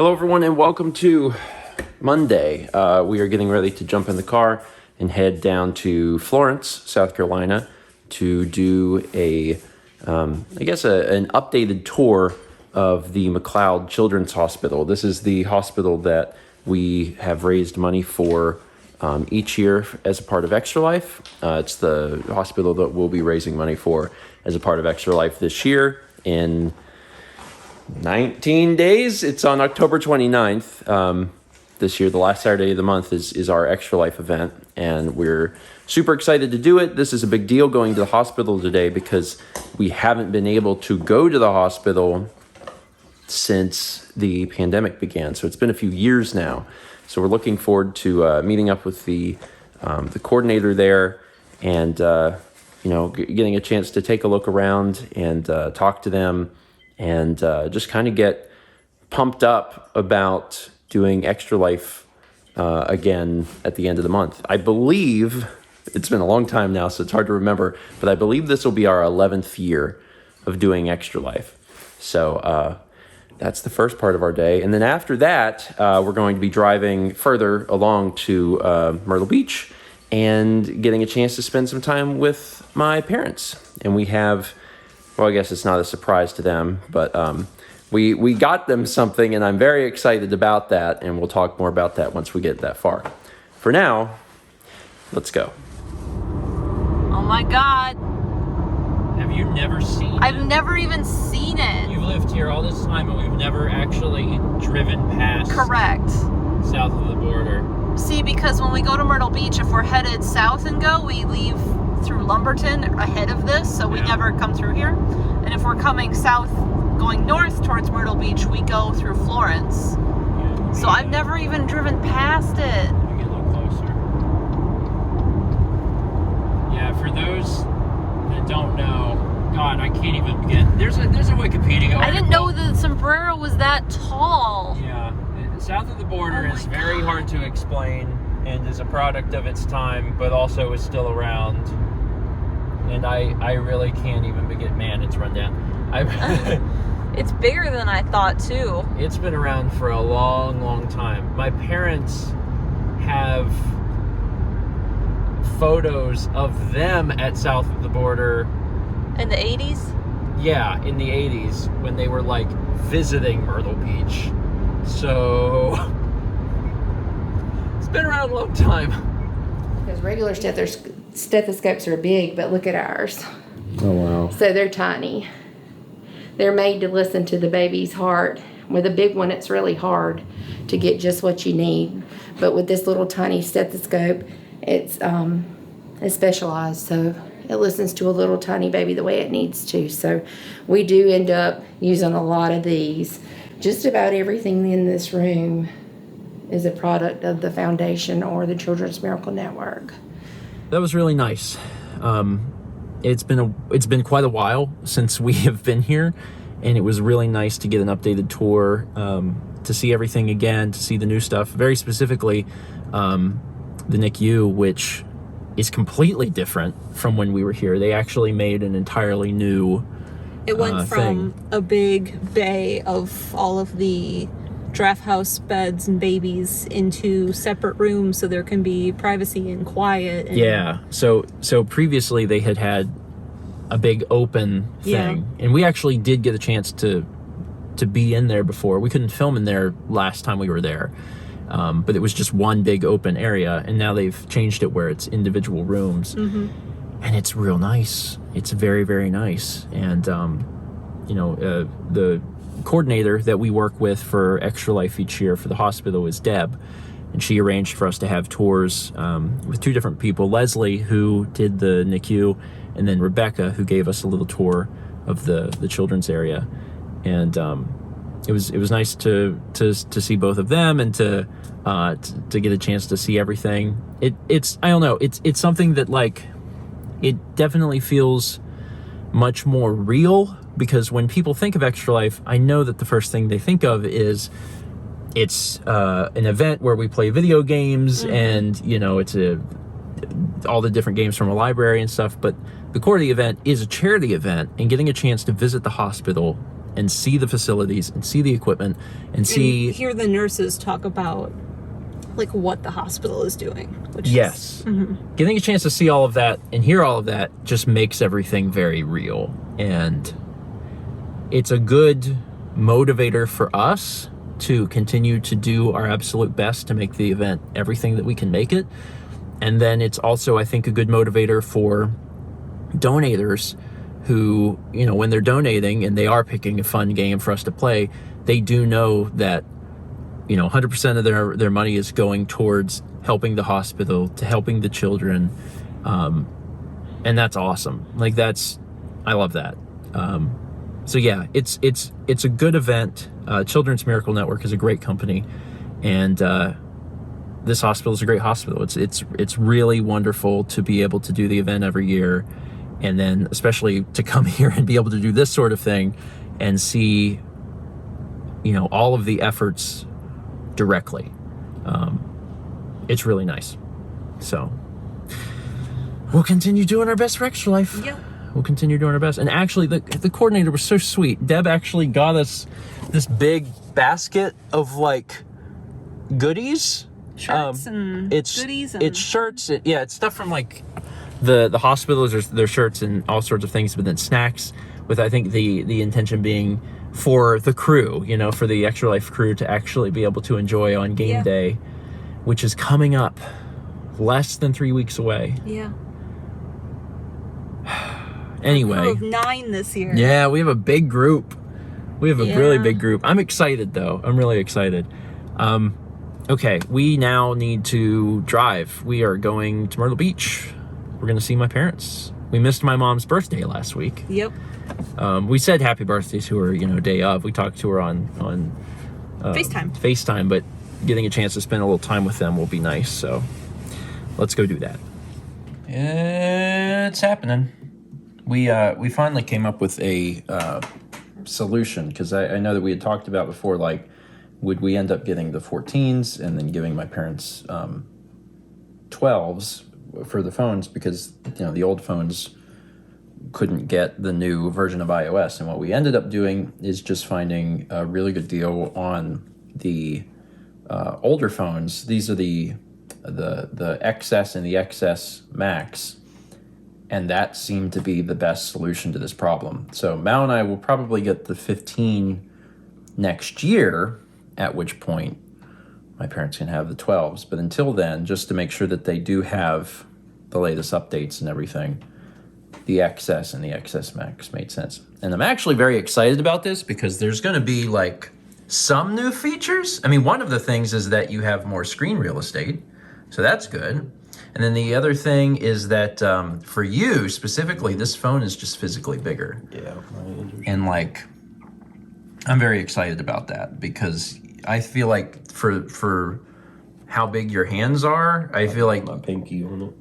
Hello everyone and welcome to Monday. We are getting ready to jump in the car and head down to Florence, South Carolina to do an updated tour of the McLeod Children's Hospital. This is the hospital that we have raised money for each year as a part of Extra Life. It's the hospital that we'll be raising money for as a part of Extra Life this year in 19 days. It's on October 29th. This year, the last Saturday of the month is our Extra Life event, and we're super excited to do it. This is a big deal going to the hospital today because we haven't been able to go to the hospital since the pandemic began. So it's been a few years now. So we're looking forward to meeting up with the coordinator there and getting a chance to take a look around and talk to them and just kind of get pumped up about doing Extra Life again at the end of the month. I believe, it's been a long time now, so it's hard to remember, but I believe this will be our 11th year of doing Extra Life. So that's the first part of our day. And then after that, we're going to be driving further along to Myrtle Beach and getting a chance to spend some time with my parents. And we have, well, I guess it's not a surprise to them, but we got them something, and I'm very excited about that, and we'll talk more about that once we get that far. For now, let's go. Oh my God. Have you never seen it? I've never even seen it. You've lived here all this time, and we've never actually driven past Correct. south of the border. See, because when we go to Myrtle Beach, if we're headed south and go, we leave through Lumberton ahead of this, so we never come through here. And if we're coming south, going north towards Myrtle Beach, we go through Florence. Yeah, So I've never even driven past it. Let me get a little closer. Yeah, for those that don't know, God, I can't even begin. There's a Wikipedia article. I didn't know the sombrero was that tall. Yeah, south of the border is very hard to explain and is a product of its time, but also is still around. And I really can't even begin. Man, it's run down. It's bigger than I thought, too. It's been around for a long, long time. My parents have photos of them at south of the border. In the 80s? Yeah, in the 80s, when they were, like, visiting Myrtle Beach. So, it's been around a long time. Because regular stethoscopes are big, but look at ours. Oh, wow. So they're tiny. They're made to listen to the baby's heart. With a big one, it's really hard to get just what you need. But with this little tiny stethoscope, it's specialized, so it listens to a little tiny baby the way it needs to. So we do end up using a lot of these. Just about everything in this room is a product of the foundation or the Children's Miracle Network. That was really nice. It's been quite a while since we have been here, and it was really nice to get an updated tour, to see everything again, to see the new stuff. Very specifically, the NICU, which is completely different from when we were here. They actually made an entirely new It went from a big bay of all of the draft house beds and babies into separate rooms so there can be privacy and quiet. And yeah. So previously they had a big open thing, and we actually did get a chance to be in there before. We couldn't film in there last time we were there, but it was just one big open area, and now they've changed it where it's individual rooms, and it's real nice. It's very, very nice, and the coordinator that we work with for Extra Life each year for the hospital is Deb, and she arranged for us to have tours with two different people, Leslie, who did the NICU, and then Rebecca, who gave us a little tour of the children's area. And it was nice to see both of them and to get a chance to see everything. It's I don't know, it's something that, like, it definitely feels much more real, because when people think of Extra Life, I know that the first thing they think of is it's an event where we play video games, and it's all the different games from a library and stuff. But the core of the event is a charity event, and getting a chance to visit the hospital and see the facilities and see the equipment and see. And hear the nurses talk about like what the hospital is doing. Which Yes. Getting a chance to see all of that and hear all of that just makes everything very real. And it's a good motivator for us to continue to do our absolute best to make the event everything that we can make it. And then it's also, I think, a good motivator for donators who, you know, when they're donating and they are picking a fun game for us to play, they do know that, you know, 100% of their money is going towards helping the hospital, to helping the children. And that's awesome. Like I love that. So yeah, it's a good event. Children's Miracle Network is a great company, and this hospital is a great hospital. It's really wonderful to be able to do the event every year, and then especially to come here and be able to do this sort of thing and see, you know, all of the efforts directly. It's really nice. So we'll continue doing our best for Extra Life. Yeah. We'll continue doing our best. And actually, the coordinator was so sweet. Deb actually got us this big basket of like goodies. Shirts and goodies. And... It's shirts. It's stuff from like the hospitals. Their shirts and all sorts of things, but then snacks. With I think the intention being for the crew, you know, for the Extra Life crew to actually be able to enjoy on game day, which is coming up less than 3 weeks away. Yeah. Anyway. A crew of 9 this year. Yeah, we have a big group. We have a really big group. I'm excited though. I'm really excited. Okay, we now need to drive. We are going to Myrtle Beach. We're going to see my parents. We missed my mom's birthday last week. Yep. We said happy birthday to her, you know, day of. We talked to her on FaceTime, but getting a chance to spend a little time with them will be nice. So let's go do that. It's happening. We finally came up with a solution, because I know that we had talked about before, like, would we end up getting the 14s and then giving my parents 12s for the phones, because, you know, the old phones couldn't get the new version of iOS. And what we ended up doing is just finding a really good deal on the older phones. These are the XS and the XS Max, and that seemed to be the best solution to this problem. So Mal and I will probably get the 15 next year, at which point my parents can have the 12s. But until then, just to make sure that they do have the latest updates and everything, the XS and the XS Max made sense. And I'm actually very excited about this, because there's going to be like some new features. I mean, one of the things is that you have more screen real estate, so that's good. And then the other thing is that for you specifically, this phone is just physically bigger. Yeah. And like, I'm very excited about that, because I feel like for how big your hands are, I feel like my pinky on it.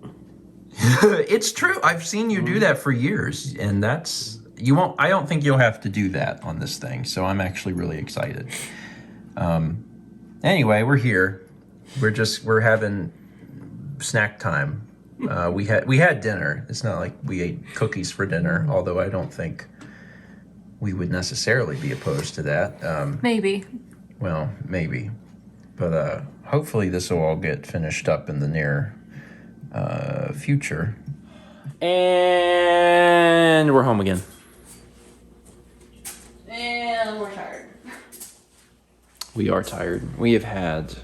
It's true. I've seen you do that for years, and you won't. I don't think you'll have to do that on this thing. So I'm actually really excited. Anyway, we're here. We're having snack time. We had dinner. It's not like we ate cookies for dinner, although I don't think we would necessarily be opposed to that. Maybe. Well, maybe, but hopefully this will all get finished up in the near future. And we're home again. And we're tired. We are tired. We have had...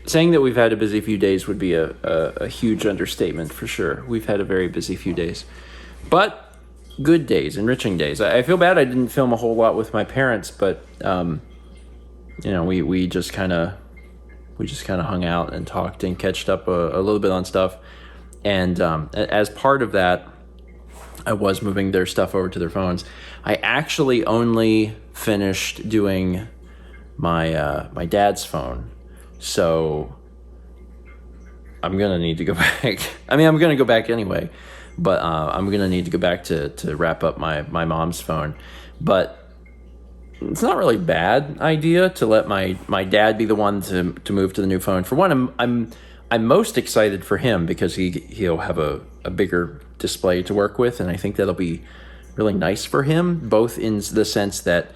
Saying that we've had a busy few days would be a huge understatement, for sure. We've had a very busy few days. But good days, enriching days. I feel bad I didn't film a whole lot with my parents, but you know, we just kind of hung out and talked and catched up a little bit on stuff. And as part of that, I was moving their stuff over to their phones. I actually only finished doing my dad's phone. So I'm going to need to go back. I mean, I'm going to go back anyway, but I'm going to need to go back to wrap up my mom's phone. But it's not really a bad idea to let my dad be the one to move to the new phone. For one, I'm most excited for him, because he'll have a bigger display to work with, and I think that'll be really nice for him, both in the sense that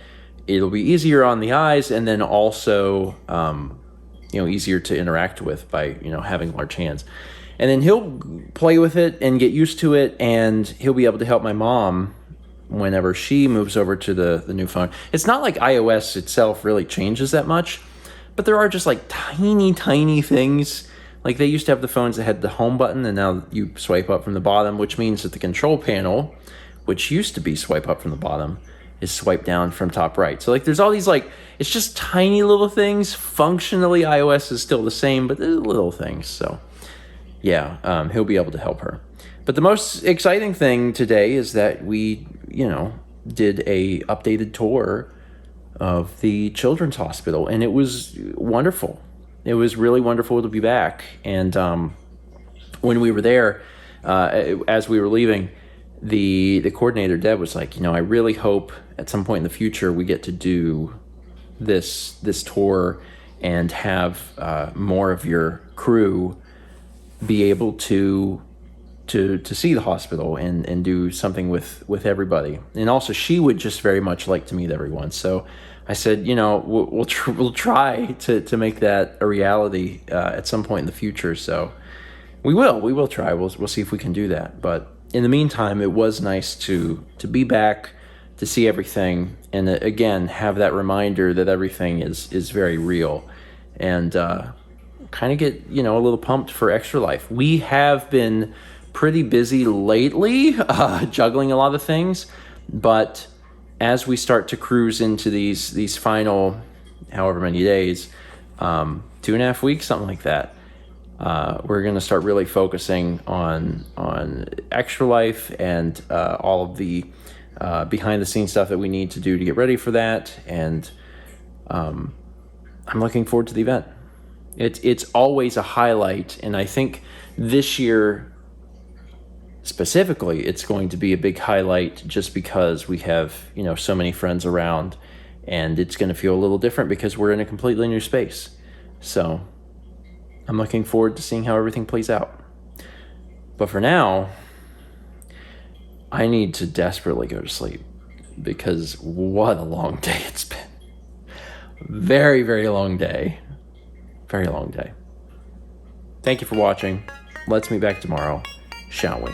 it'll be easier on the eyes, and then also, easier to interact with by, having large hands. And then he'll play with it and get used to it, and he'll be able to help my mom whenever she moves over to the new phone. It's not like iOS itself really changes that much, but there are just like tiny things. Like they used to have the phones that had the home button, and now you swipe up from the bottom, which means that the control panel, which used to be swipe up from the bottom, is swipe down from top right. So like there's all these it's just tiny little things. Functionally, iOS is still the same, but there's little things. So yeah, he'll be able to help her. But the most exciting thing today is that we, did a updated tour of the children's hospital, and it was wonderful. It was really wonderful to be back. And when we were there, as we were leaving, the coordinator, Deb, was like, I really hope at some point in the future we get to do this tour and have more of your crew be able to see the hospital and do something with everybody. And also, she would just very much like to meet everyone. So I said, we'll try to make that a reality at some point in the future. So we will try. We'll see if we can do that. But in the meantime, it was nice to be back, to see everything, and again have that reminder that everything is very real, and kind of get a little pumped for Extra Life. We have been pretty busy lately, juggling a lot of things, but as we start to cruise into these final however many days, 2.5 weeks, something like that, we're going to start really focusing on Extra Life and all of the behind the scenes stuff that we need to do to get ready for that. And I'm looking forward to the event. It's always a highlight, and I think this year specifically, it's going to be a big highlight just because we have, so many friends around, and it's going to feel a little different because we're in a completely new space. So I'm looking forward to seeing how everything plays out. But for now, I need to desperately go to sleep because what a long day it's been. Very, very long day. Very long day. Thank you for watching. Let's meet back tomorrow, shall we?